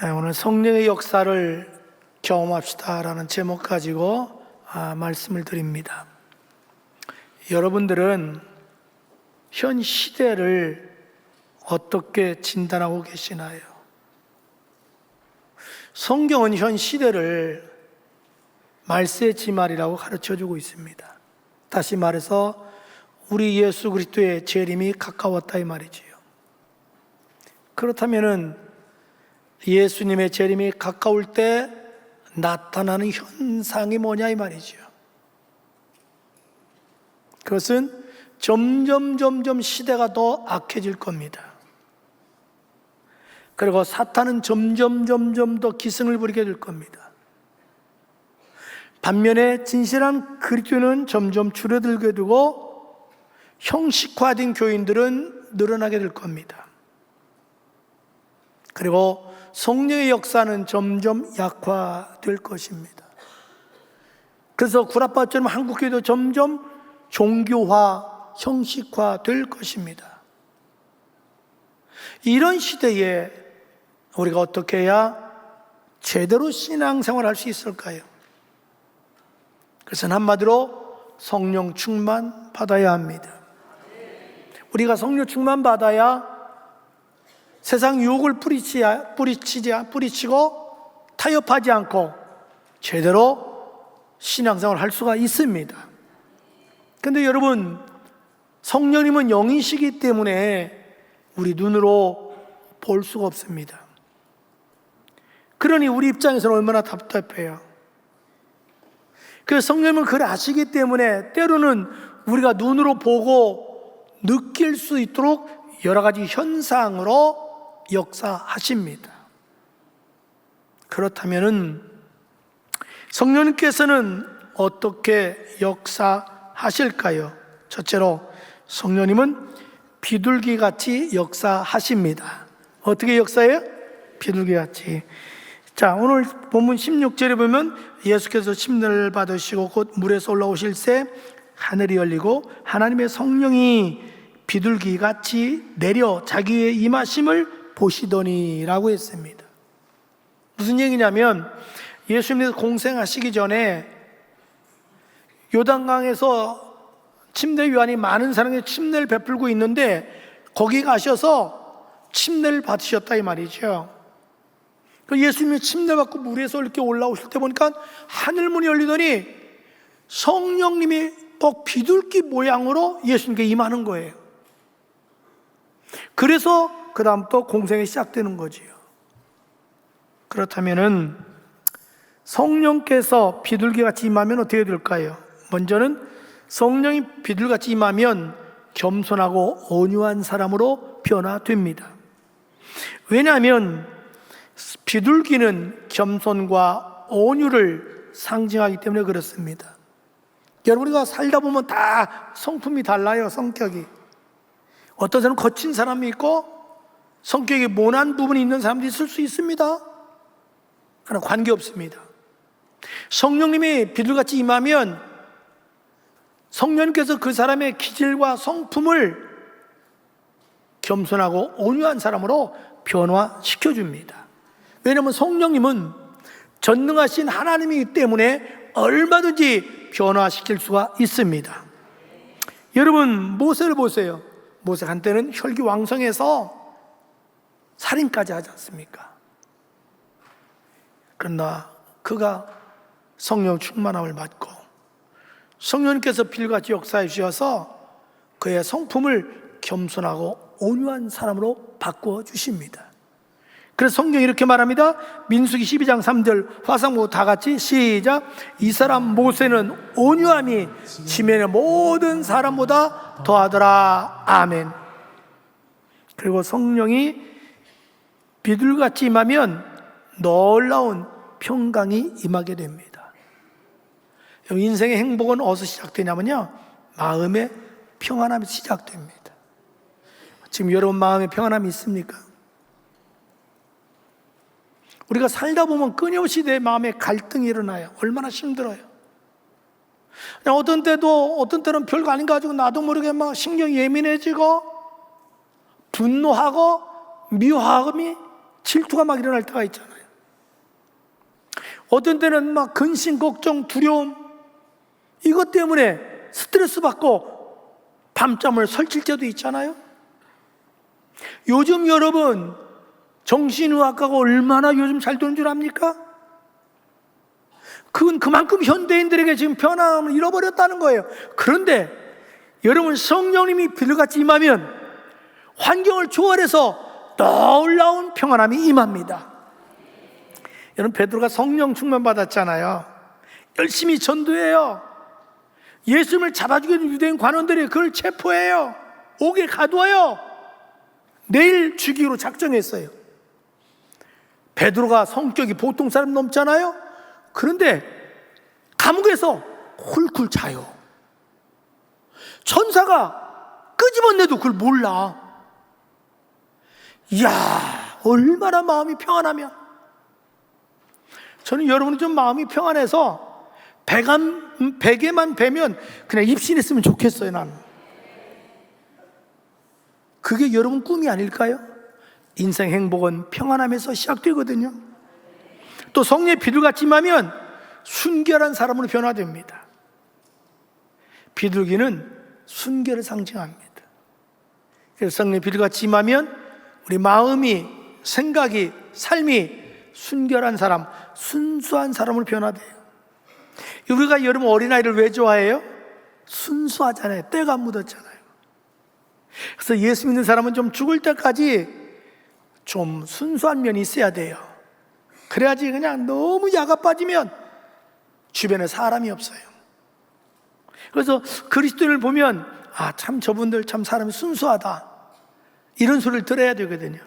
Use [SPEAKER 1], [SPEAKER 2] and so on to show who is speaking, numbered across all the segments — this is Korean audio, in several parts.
[SPEAKER 1] 오늘 성령의 역사를 경험합시다라는 제목 가지고 말씀을 드립니다. 여러분들은 현 시대를 어떻게 진단하고 계시나요? 성경은 현 시대를 말세의 지말이라고 가르쳐주고 있습니다. 다시 말해서 우리 예수 그리스도의 재림이 가까웠다 이 말이지요. 그렇다면은 예수님의 재림이 가까울 때 나타나는 현상이 뭐냐 이 말이죠. 그것은 점점 시대가 더 악해질 겁니다. 그리고 사탄은 점점 더 기승을 부리게 될 겁니다. 반면에 진실한 그리스도는 점점 줄어들게 되고 형식화된 교인들은 늘어나게 될 겁니다. 그리고 성령의 역사는 점점 약화될 것입니다. 그래서 구라파처럼 한국교회도 점점 종교화, 형식화 될 것입니다. 이런 시대에 우리가 어떻게 해야 제대로 신앙생활을 할 수 있을까요? 그것은 한마디로 성령 충만 받아야 합니다. 우리가 성령 충만 받아야 세상 유혹을 뿌리치고 타협하지 않고 제대로 신앙생활을 할 수가 있습니다. 그런데 여러분, 성령님은 영이시기 때문에 우리 눈으로 볼 수가 없습니다. 그러니 우리 입장에서는 얼마나 답답해요. 그래서 성령님은 그걸 아시기 때문에 때로는 우리가 눈으로 보고 느낄 수 있도록 여러 가지 현상으로 역사하십니다. 그렇다면은 성령님께서는 어떻게 역사하실까요? 첫째로 성령님은 비둘기같이 역사하십니다. 어떻게 역사해요? 비둘기같이. 자, 오늘 본문 16절에 보면 예수께서 침례를 받으시고 곧 물에서 올라오실 새 하늘이 열리고 하나님의 성령이 비둘기같이 내려 자기의 임하심을 보시더니라고 했습니다. 무슨 얘기냐면 예수님께서 공생하시기 전에 요단강에서 침례 요한이 많은 사람에게 침례를 베풀고 있는데 거기 가셔서 침례를 받으셨다 이 말이죠. 예수님이 침례 받고 물에서 이렇게 올라오실 때 보니까 하늘문이 열리더니 성령님이 꼭 비둘기 모양으로 예수님께 임하는 거예요. 그래서 그 다음 또 공생이 시작되는 거지요. 그렇다면은 성령께서 비둘기같이 임하면 어떻게 될까요? 먼저는 성령이 비둘기같이 임하면 겸손하고 온유한 사람으로 변화됩니다. 왜냐하면 비둘기는 겸손과 온유를 상징하기 때문에 그렇습니다. 여러분, 우리가 살다 보면 다 성품이 달라요. 성격이. 어떤 사람은 거친 사람이 있고 성격이 모난 부분이 있는 사람도 있을 수 있습니다. 그러나 관계없습니다. 성령님이 비둘기같이 임하면 성령님께서 그 사람의 기질과 성품을 겸손하고 온유한 사람으로 변화시켜줍니다. 왜냐하면 성령님은 전능하신 하나님이기 때문에 얼마든지 변화시킬 수가 있습니다. 여러분, 모세를 보세요. 모세 한때는 혈기왕성해서 살인까지 하지 않습니까? 그러나 그가 성령 충만함을 받고 성령님께서 비둘기같이 역사해 주셔서 그의 성품을 겸손하고 온유한 사람으로 바꾸어 주십니다. 그래서 성경이 이렇게 말합니다. 민수기 12장 3절 화상보 다 같이 시작. 이 사람 모세는 온유함이 지면의 모든 사람보다 더하더라. 아멘. 그리고 성령이 비둘기같이 임하면 놀라운 평강이 임하게 됩니다. 인생의 행복은 어디서 시작되냐면요, 마음의 평안함이 시작됩니다. 지금 여러분 마음에 평안함이 있습니까? 우리가 살다 보면 끊임없이 내 마음에 갈등이 일어나요. 얼마나 힘들어요. 그냥 어떤 때는 별거 아닌 거 가지고 나도 모르게 막 신경이 예민해지고 분노하고 미워함이 질투가 막 일어날 때가 있잖아요. 어떤 때는 막 근심, 걱정, 두려움, 이것 때문에 스트레스 받고 밤잠을 설칠 때도 있잖아요. 요즘 여러분 정신의학과가 얼마나 요즘 잘 되는 줄 압니까? 그건 그만큼 현대인들에게 지금 편안함을 잃어버렸다는 거예요. 그런데 여러분, 성령님이 비둘기같이 임하면 환경을 초월해서 놀라운 평안함이 임합니다. 여러분, 베드로가 성령 충만 받았잖아요. 열심히 전도해요. 예수님을 잡아주기는 유대인 관원들이 그걸 체포해요. 옥에 가두어요. 내일 죽이기로 작정했어요. 베드로가 성격이 보통 사람 넘잖아요. 그런데 감옥에서 훌훌 자요. 천사가 끄집어내도 그걸 몰라. 이야, 얼마나 마음이 평안하면. 저는 여러분이 좀 마음이 평안해서 베개만 베면 그냥 입신했으면 좋겠어요. 나는 그게 여러분 꿈이 아닐까요? 인생 행복은 평안함에서 시작되거든요. 또 성령의 비둘기같이 임하면 순결한 사람으로 변화됩니다. 비둘기는 순결을 상징합니다. 그래서 성령의 비둘기같이 임하면 우리 마음이, 생각이, 삶이 순결한 사람, 순수한 사람으로 변화돼요. 우리가 여러분 어린아이를 왜 좋아해요? 순수하잖아요. 때가 안 묻었잖아요. 그래서 예수 믿는 사람은 좀 죽을 때까지 좀 순수한 면이 있어야 돼요. 그래야지 그냥 너무 야가 빠지면 주변에 사람이 없어요. 그래서 그리스도인을 보면 참 저분들 참 사람이 순수하다, 이런 소리를 들어야 되거든요.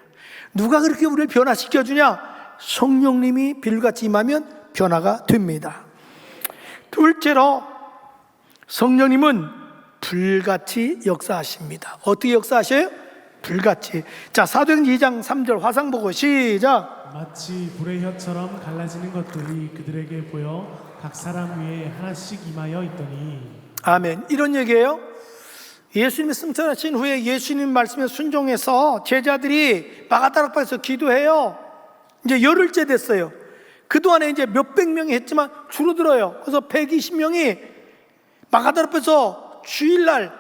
[SPEAKER 1] 누가 그렇게 우리를 변화시켜주냐? 성령님이 비둘기같이 임하면 변화가 됩니다. 둘째로, 성령님은 불같이 역사하십니다. 어떻게 역사하셔요? 불같이. 자, 사도행전 2장 3절 화상 보고 시작.
[SPEAKER 2] 마치 불의 혀처럼 갈라지는 것들이 그들에게 보여 각 사람 위에 하나씩 임하여 있더니.
[SPEAKER 1] 아멘. 이런 얘기예요. 예수님이 승천하신 후에 예수님 말씀에 순종해서 제자들이 마가다락방에서 기도해요. 이제 열흘째 됐어요. 그동안에 이제 몇백 명이 했지만 줄어들어요. 그래서 120명이 마가다락방에서 주일날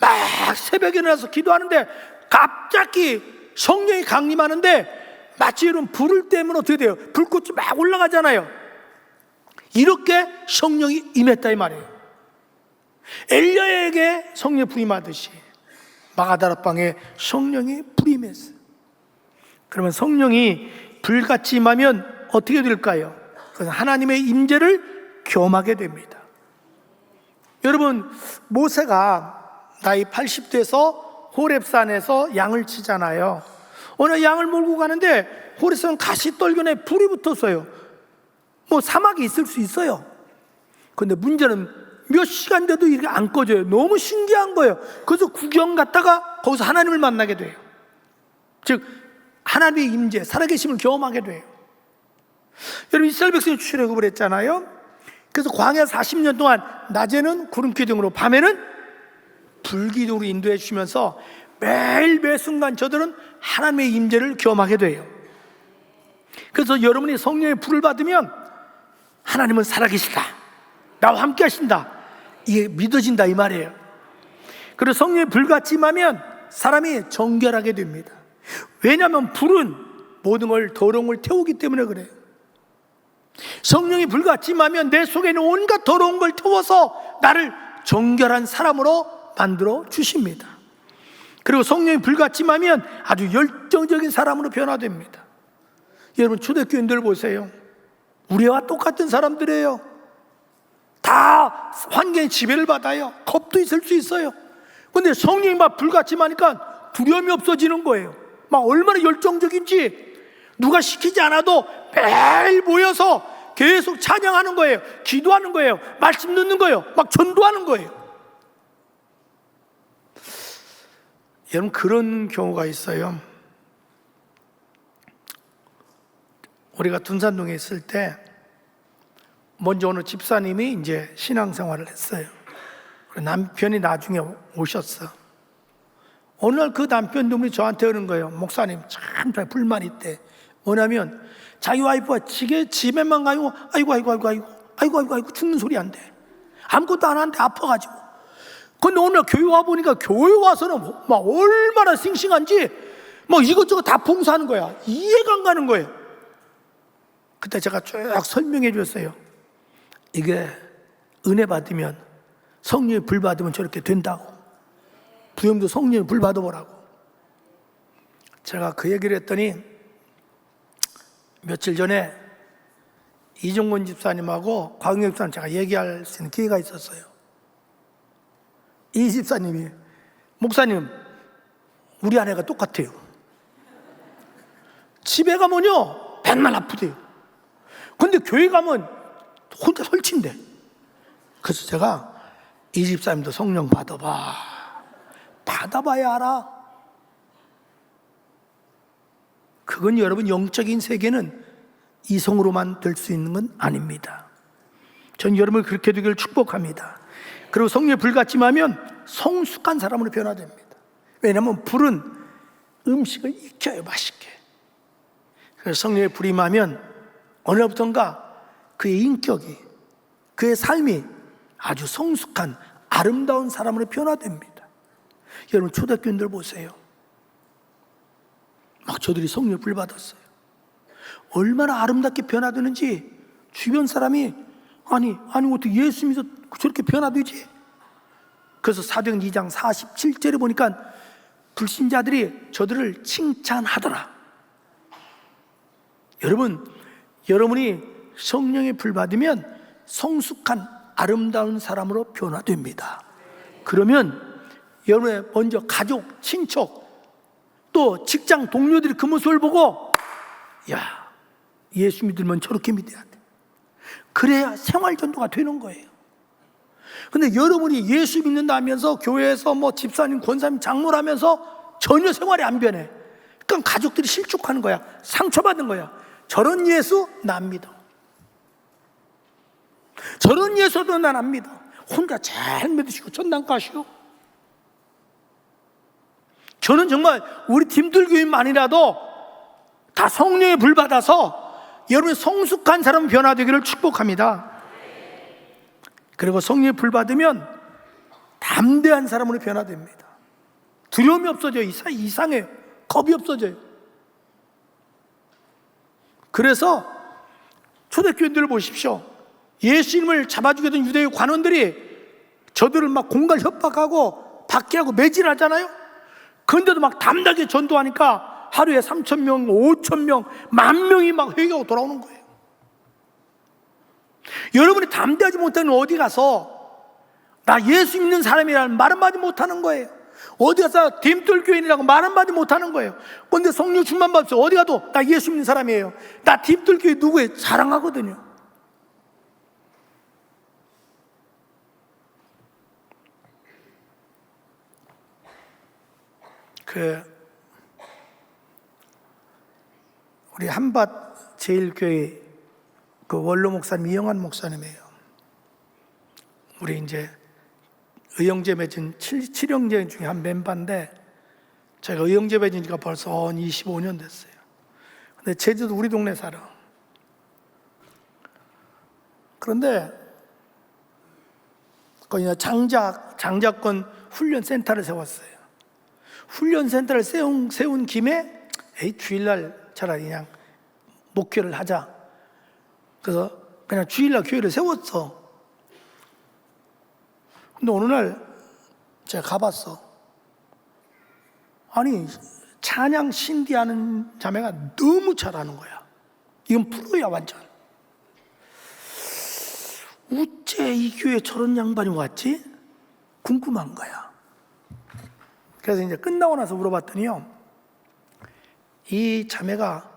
[SPEAKER 1] 막 새벽에 일어나서 기도하는데 갑자기 성령이 강림하는데 마치 이런 불을 떼면 어떻게 돼요? 불꽃이 막 올라가잖아요. 이렇게 성령이 임했다 이 말이에요. 엘리야에게 성령이 부임하듯이 마가다락방에 성령이 부임했어요. 그러면 성령이 불같이 임하면 어떻게 될까요? 그래서 하나님의 임재를 경험하게 됩니다. 여러분, 모세가 나이 80대에서 호렙산에서 양을 치잖아요. 어느 양을 몰고 가는데 호렙산 가시떨견에 불이 붙었어요. 뭐 사막이 있을 수 있어요. 그런데 문제는 몇 시간 돼도 이게 안 꺼져요. 너무 신기한 거예요. 그래서 구경 갔다가 거기서 하나님을 만나게 돼요. 즉 하나님의 임재, 살아계심을 경험하게 돼요. 여러분, 이스라엘 백성이 출애굽을 했잖아요. 그래서 광야 40년 동안 낮에는 구름 기둥으로, 밤에는 불기둥으로 인도해 주시면서 매일 매 순간 저들은 하나님의 임재를 경험하게 돼요. 그래서 여러분이 성령의 불을 받으면 하나님은 살아계시다, 나와 함께 하신다, 이게 믿어진다 이 말이에요. 그리고 성령의 불같이 임하면 사람이 정결하게 됩니다. 왜냐하면 불은 모든 걸, 더러운 걸 태우기 때문에 그래요. 성령이 불같이 임하면 내 속에 있는 온갖 더러운 걸 태워서 나를 정결한 사람으로 만들어 주십니다. 그리고 성령이 불같이 임하면 아주 열정적인 사람으로 변화됩니다. 여러분, 초대교인들 보세요. 우리와 똑같은 사람들이에요. 다 환경의 지배를 받아요. 겁도 있을 수 있어요. 근데 성령이 막 불같이 임하니까 두려움이 없어지는 거예요. 막 얼마나 열정적인지, 누가 시키지 않아도 매일 모여서 계속 찬양하는 거예요. 기도하는 거예요. 말씀 듣는 거예요. 막 전도하는 거예요. 여러분, 그런 경우가 있어요. 우리가 둔산동에 있을 때 먼저 어느 집사님이 이제 신앙생활을 했어요. 남편이 나중에 오셨어. 어느 날 그 남편 놈이 저한테 오는 거예요. 목사님, 참 불만이 있대. 뭐냐면 자기 와이프가 집에만 가고 아이고 죽는 소리 안 돼. 아무것도 안 하는데 아파가지고. 근데 오늘 교회 와보니까 교회 와서는 막 얼마나 싱싱한지 막 이것저것 다 봉사하는 거야. 이해가 안 가는 거예요. 그때 제가 쭉 설명해 줬어요. 이게 은혜 받으면, 성령의 불 받으면 저렇게 된다고. 부형도 성령의 불 받아보라고. 제가 그 얘기를 했더니 며칠 전에 이종건 집사님하고 곽영혁 집사님 제가 얘기할 수 있는 기회가 있었어요. 이 집사님이, 목사님 우리 아내가 똑같아요. 집에 가면요 백날 아프대요. 근데 교회 가면 혼자 설친대. 그래서 제가 이 집사님도 성령 받아봐. 받아봐야 알아. 그건 여러분 영적인 세계는 이성으로만 될 수 있는 건 아닙니다. 전 여러분을 그렇게 되기를 축복합니다. 그리고 성령의 불같이 임하면 성숙한 사람으로 변화됩니다. 왜냐하면 불은 음식을 익혀요, 맛있게. 그래서 성령의 불이 임하면 어느 날부턴가 그의 인격이, 그의 삶이 아주 성숙한 아름다운 사람으로 변화됩니다. 여러분 초대교인들 보세요. 막 저들이 성령의 불 받았어요. 얼마나 아름답게 변화되는지 주변 사람이 아니 어떻게 예수 믿어 저렇게 변화되지? 그래서 사도행 2장 47절에 보니까 불신자들이 저들을 칭찬하더라. 여러분이 성령의 불 받으면 성숙한 아름다운 사람으로 변화됩니다. 그러면 여러분의 먼저 가족, 친척, 또 직장 동료들이 그 모습을 보고 야, 예수 믿으면 저렇게 믿어야 돼. 그래야 생활 전도가 되는 거예요. 근데 여러분이 예수 믿는다 하면서 교회에서 뭐 집사님, 권사님, 장로라면서 전혀 생활이 안 변해. 그러니까 가족들이 실족하는 거야. 상처받는 거야. 저런 예수 나 믿어. 저런 예수도 난 안 믿어. 혼자 잘 믿으시고 전당 가시고. 저는 정말 우리 팀들교인만이라도 다 성령의 불 받아서 여러분의 성숙한 사람 변화되기를 축복합니다. 그리고 성령의 불 받으면 담대한 사람으로 변화됩니다. 두려움이 없어져요. 이상해요. 겁이 없어져요. 그래서 초대교인들을 보십시오. 예수님을 잡아주게 된 유대의 관원들이 저들을 막 공갈 협박하고 박해하고 매질하잖아요. 그런데도 막 담대하게 전도하니까 하루에 3,000명, 5,000명, 10,000명이 막 회개하고 돌아오는 거예요. 여러분이 담대하지 못하는 어디 가서 나 예수 믿는 사람이라는 말 한마디 못하는 거예요. 어디 가서 딤돌교인이라고 말 한마디 못하는 거예요. 그런데 성령 충만 받으세요. 어디 가도 나 예수 믿는 사람이에요. 나 딤돌교인 누구예요? 자랑하거든요. 우리 한밭 제일교회 그 원로 목사님 이영환 목사님이에요. 우리 이제 의형제 맺은 7형제 중에 한 멤버인데 제가 의형제 맺은 지가 벌써 25년 됐어요. 근데 제주도 우리 동네 살아. 그런데 거기 장자권 훈련센터를 세웠어요. 훈련센터를 세운 김에 주일날 차라리 그냥 목회를 하자. 그래서 그냥 주일날 교회를 세웠어. 근데 어느 날 제가 가봤어. 아니 찬양 신디하는 자매가 너무 잘하는 거야. 이건 프로야 완전. 어째 이 교회에 저런 양반이 왔지? 궁금한 거야. 그래서 이제 끝나고 나서 물어봤더니요, 이 자매가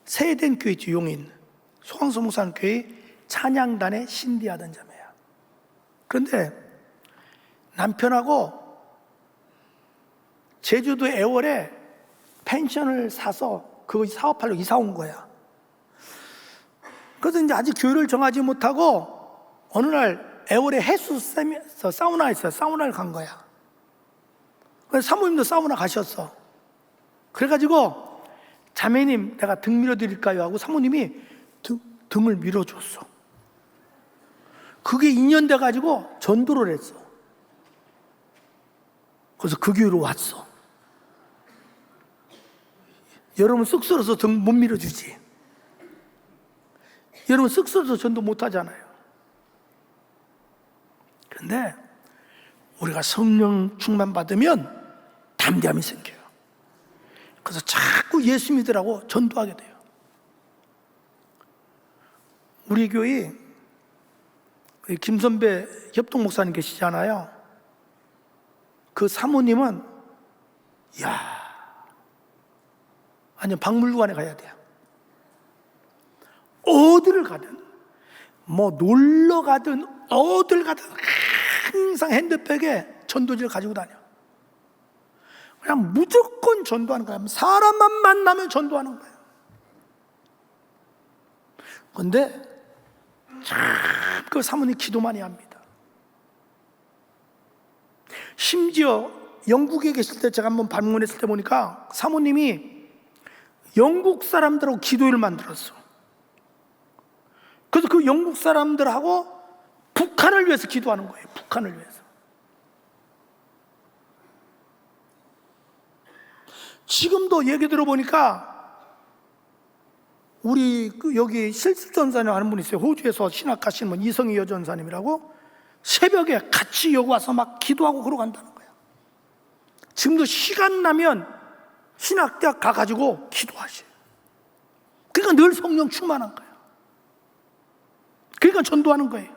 [SPEAKER 1] 세된 교회 용인 소강서 목사님 교회 찬양단에 신디하던 자매야. 그런데 남편하고 제주도 애월에 펜션을 사서 그거 사업하려고 이사 온 거야. 그래서 이제 아직 교회를 정하지 못하고 어느 날 애월에 해수섬에서 사우나 있어요. 사우나를 간 거야. 그래서 사모님도 사우나 가셨어. 그래가지고 자매님 내가 등 밀어드릴까요? 하고 사모님이 등을 밀어줬어. 그게 인연돼 가지고 전도를 했어. 그래서 그 교회로 왔어. 여러분 쑥스러워서 등 못 밀어주지. 여러분 쑥스러워서 전도 못 하잖아요. 그런데 우리가 성령 충만 받으면 담대함이 생겨요. 그래서 자꾸 예수 믿으라고 전도하게 돼요. 우리 교회 김선배 협동 목사님 계시잖아요. 그 사모님은 아니 박물관에 가야 돼요. 어디를 가든 뭐 놀러 가든 어딜 가든 항상 핸드백에 전도지를 가지고 다녀. 그냥 무조건 전도하는 거야. 사람만 만나면 전도하는 거야. 그런데 참 그 사모님 기도 많이 합니다. 심지어 영국에 계실 때 제가 한번 방문했을 때 보니까 사모님이 영국 사람들하고 기도회를 만들었어. 그래서 그 영국 사람들하고 북한을 위해서 기도하는 거예요. 북한을 위해서. 지금도 얘기 들어보니까 우리 여기 실습전사님 하는 분 있어요. 호주에서 신학하시는 분 이성희 여전사님이라고 새벽에 같이 여기 와서 막 기도하고 그러고 간다는 거예요. 지금도 시간 나면 신학대학 가가지고 기도하셔요. 그러니까 늘 성령 충만한 거예요. 그러니까 전도하는 거예요.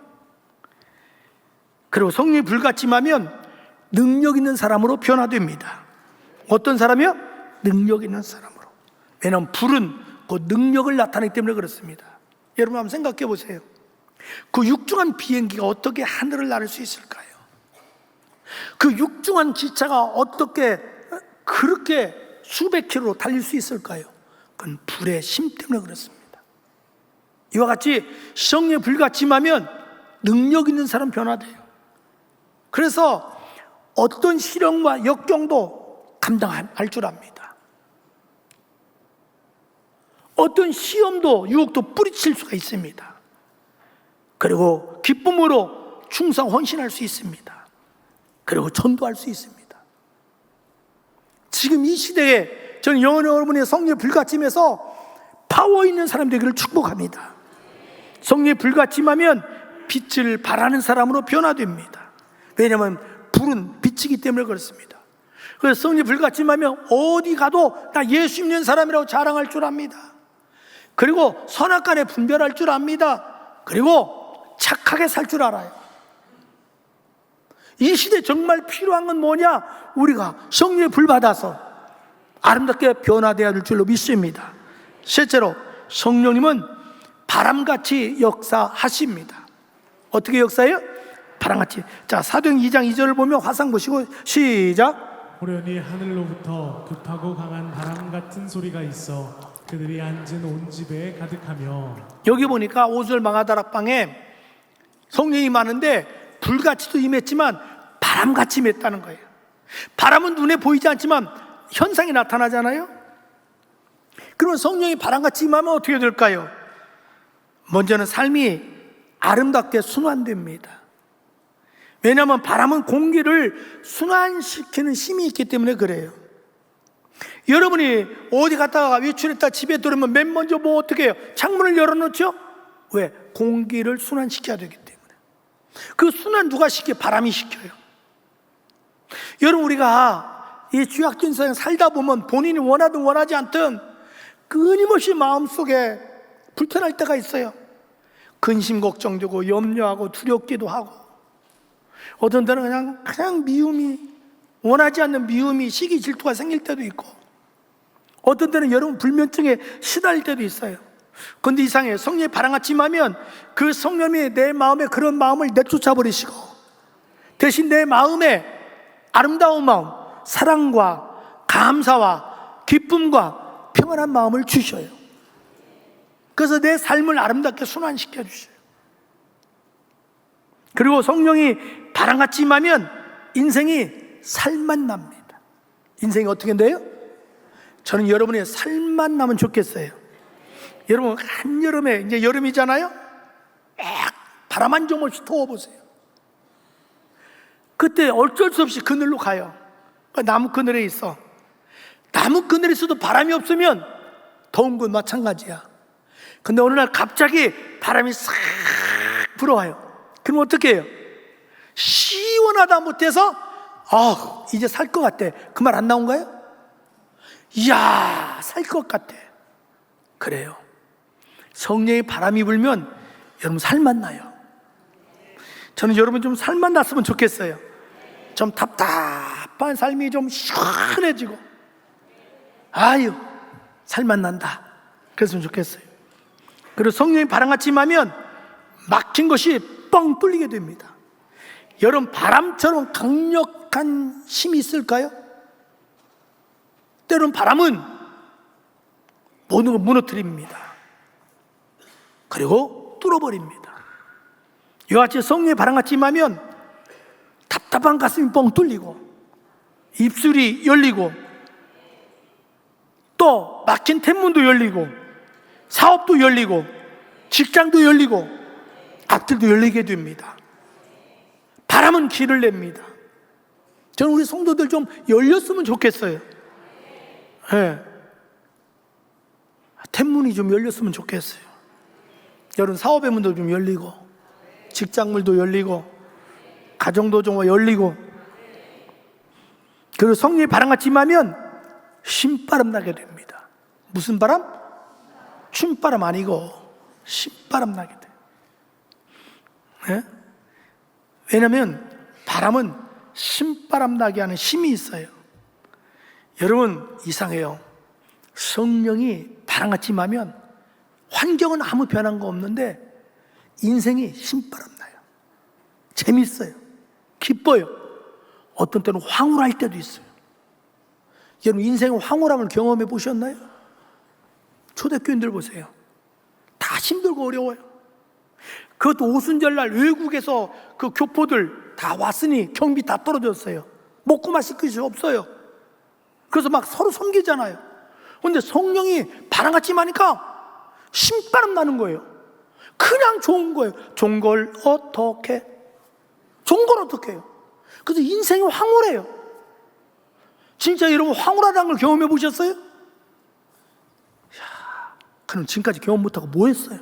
[SPEAKER 1] 그리고 성령이 불같이하면 능력 있는 사람으로 변화됩니다. 어떤 사람이요? 능력 있는 사람으로. 왜냐하면 불은 그 능력을 나타내기 때문에 그렇습니다. 여러분 한번 생각해 보세요. 그 육중한 비행기가 어떻게 하늘을 나를 수 있을까요? 그 육중한 기차가 어떻게 그렇게 수백 킬로로 달릴 수 있을까요? 그건 불의 힘 때문에 그렇습니다. 이와 같이 성령에 불같이 임하면 능력 있는 사람 변화돼요. 그래서 어떤 시련과 역경도 감당할 줄 압니다. 어떤 시험도 유혹도 뿌리칠 수가 있습니다. 그리고 기쁨으로 충성 헌신할 수 있습니다. 그리고 전도할 수 있습니다. 지금 이 시대에 저는 여러분의 성령의 불같임에서 파워 있는 사람 되기를 축복합니다. 성령의 불같임하면 빛을 발하는 사람으로 변화됩니다. 왜냐하면 불은 빛이기 때문에 그렇습니다. 그래서 성령의 불같임하면 어디 가도 나 예수 믿는 사람이라고 자랑할 줄 압니다. 그리고 선악간에 분별할 줄 압니다. 그리고 착하게 살 줄 알아요. 이 시대에 정말 필요한 건 뭐냐? 우리가 성령의 불 받아서 아름답게 변화되어야 될 줄로 믿습니다. 셋째로 성령님은 바람같이 역사하십니다. 어떻게 역사해요? 바람같이. 자, 사도행 2장 2절을 보면 화상 보시고 시작.
[SPEAKER 2] 호련히 하늘로부터 급하고 강한 바람 같은 소리가 있어 그들이 앉은 온 집에 가득하며.
[SPEAKER 1] 여기 보니까 오순절 망하다락방에 성령이 많은데 불같이도 임했지만 바람같이 임했다는 거예요. 바람은 눈에 보이지 않지만 현상이 나타나잖아요. 그러면 성령이 바람같이 임하면 어떻게 될까요? 먼저는 삶이 아름답게 순환됩니다. 왜냐하면 바람은 공기를 순환시키는 힘이 있기 때문에 그래요. 여러분이 어디 갔다가 외출했다 집에 들어오면 맨 먼저 뭐 어떻게 해요? 창문을 열어놓죠? 왜? 공기를 순환시켜야 되기 때문에. 그 순환 누가 시켜요? 바람이 시켜요. 여러분 우리가 이 주약적인 세상 살다 보면 본인이 원하든 원하지 않든 끊임없이 마음속에 불편할 때가 있어요. 근심 걱정되고 염려하고 두렵기도 하고, 어떤 때는 그냥 미움이, 원하지 않는 미움이, 시기 질투가 생길 때도 있고, 어떤 때는 여러분 불면증에 시달릴 때도 있어요. 그런데 이상해요. 성령이 바람같이 임하면 그 성령이 내 마음에 그런 마음을 내쫓아 버리시고 대신 내 마음에 아름다운 마음, 사랑과 감사와 기쁨과 평안한 마음을 주셔요. 그래서 내 삶을 아름답게 순환시켜 주셔요. 그리고 성령이 바람같이 임하면 인생이 살맛 납니다. 인생이 어떻게 돼요? 저는 여러분의 살만 나면 좋겠어요. 여러분 한여름에, 이제 여름이잖아요. 막 바람 한 점 없이 더워보세요. 그때 어쩔 수 없이 그늘로 가요. 나무 그늘에 있어. 나무 그늘에 있어도 바람이 없으면 더운 건 마찬가지야. 근데 어느 날 갑자기 바람이 싹 불어와요. 그럼 어떻게 해요? 시원하다 못해서 이제 살 것 같아. 그 말 안 나온가요? 이야, 살 것 같아. 그래요. 성령의 바람이 불면 여러분 살만 나요. 저는 여러분 좀 살만 났으면 좋겠어요. 좀 답답한 삶이 좀 시원해지고, 아유, 살만 난다. 그랬으면 좋겠어요. 그리고 성령이 바람같이 임하면 막힌 것이 뻥 뚫리게 됩니다. 여러분 바람처럼 강력한 힘이 있을까요? 때로는 바람은 모든 걸 무너뜨립니다. 그리고 뚫어버립니다. 이와 같이 성령의 바람같이 임하면 답답한 가슴이 뻥 뚫리고, 입술이 열리고, 또 막힌天문도 열리고, 사업도 열리고, 직장도 열리고, 앞들도 열리게 됩니다. 바람은 길을 냅니다. 저는 우리 성도들 좀 열렸으면 좋겠어요. 네.天문이 좀 열렸으면 좋겠어요. 여러분 사업의 문도 좀 열리고, 직장문도 열리고, 가정도 좀 열리고. 그리고 성령의 바람같이 임하면 신바람 나게 됩니다. 무슨 바람? 춤바람 아니고 신바람 나게 돼요. 네? 왜냐하면 바람은 신바람 나게 하는 힘이 있어요. 여러분 이상해요. 성령이 바람같이 임하면 환경은 아무 변한 거 없는데 인생이 신바람 나요. 재밌어요. 기뻐요. 어떤 때는 황홀할 때도 있어요. 여러분 인생의 황홀함을 경험해 보셨나요? 초대교인들 보세요. 다 힘들고 어려워요. 그것도 오순절날 외국에서 그 교포들 다 왔으니 경비 다 떨어졌어요. 먹고 마실 것이 없어요. 그래서 막 서로 섬기잖아요. 그런데 성령이 바람같이 임하니까 신바람 나는 거예요. 그냥 좋은 거예요. 좋은 걸 어떻게? 좋은 걸 어떻게 해요? 그래서 인생이 황홀해요. 진짜 여러분 황홀하다는 걸 경험해 보셨어요? 그럼 지금까지 경험 못하고 뭐 했어요?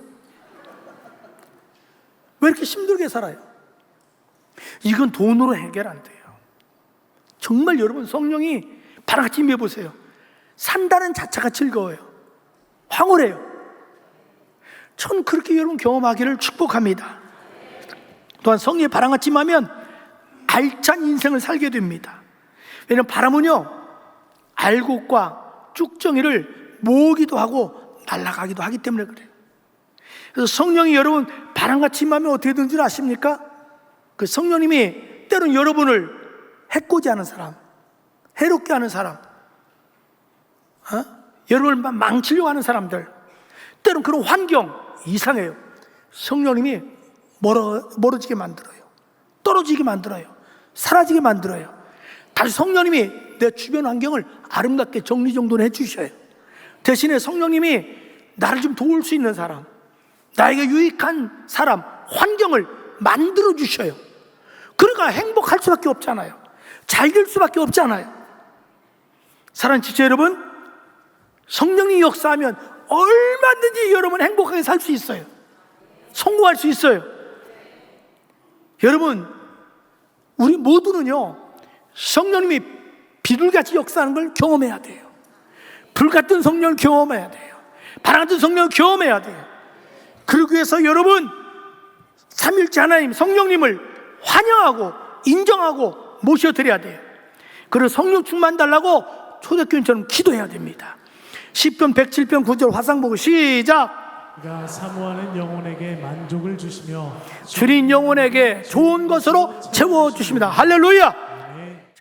[SPEAKER 1] 왜 이렇게 힘들게 살아요? 이건 돈으로 해결 안 돼요. 정말 여러분 성령이 바람같이 임해 보세요. 산다는 자체가 즐거워요. 황홀해요. 전 그렇게 여러분 경험하기를 축복합니다. 또한 성령의 바람같이 임하면 알찬 인생을 살게 됩니다. 왜냐하면 바람은요 알곡과 쭉정이를 모으기도 하고 날아가기도 하기 때문에 그래요. 그래서 성령이 여러분 바람같이 임하면 어떻게 되는 줄 아십니까? 그 성령님이 때로는 여러분을 해코지하는 사람, 해롭게 하는 사람, 여러분을 망치려고 하는 사람들, 때로는 그런 환경 이상해요. 성령님이 멀어지게 만들어요. 떨어지게 만들어요. 사라지게 만들어요. 다시 성령님이 내 주변 환경을 아름답게 정리정돈해 주셔요. 대신에 성령님이 나를 좀 도울 수 있는 사람, 나에게 유익한 사람, 환경을 만들어 주셔요. 그러니까 행복할 수밖에 없잖아요. 잘 될 수밖에 없잖아요. 사랑하는 지체 여러분, 성령이 역사하면 얼마든지 여러분 행복하게 살 수 있어요. 성공할 수 있어요. 여러분 우리 모두는요 성령님이 비둘기같이 역사하는 걸 경험해야 돼요. 불같은 성령을 경험해야 돼요. 바람같은 성령을 경험해야 돼요. 그러기 위해서 여러분 삼일째 하나님 성령님을 환영하고 인정하고 모셔드려야 돼요. 그리고 성령 충만 달라고 초대교인처럼 기도해야 됩니다. 시편 107편 9절 화상 보고 시작.
[SPEAKER 2] 그가 사모하는 영혼에게 만족을 주시며
[SPEAKER 1] 줄인 영혼에게 좋은 것으로 채워주십니다. 할렐루야.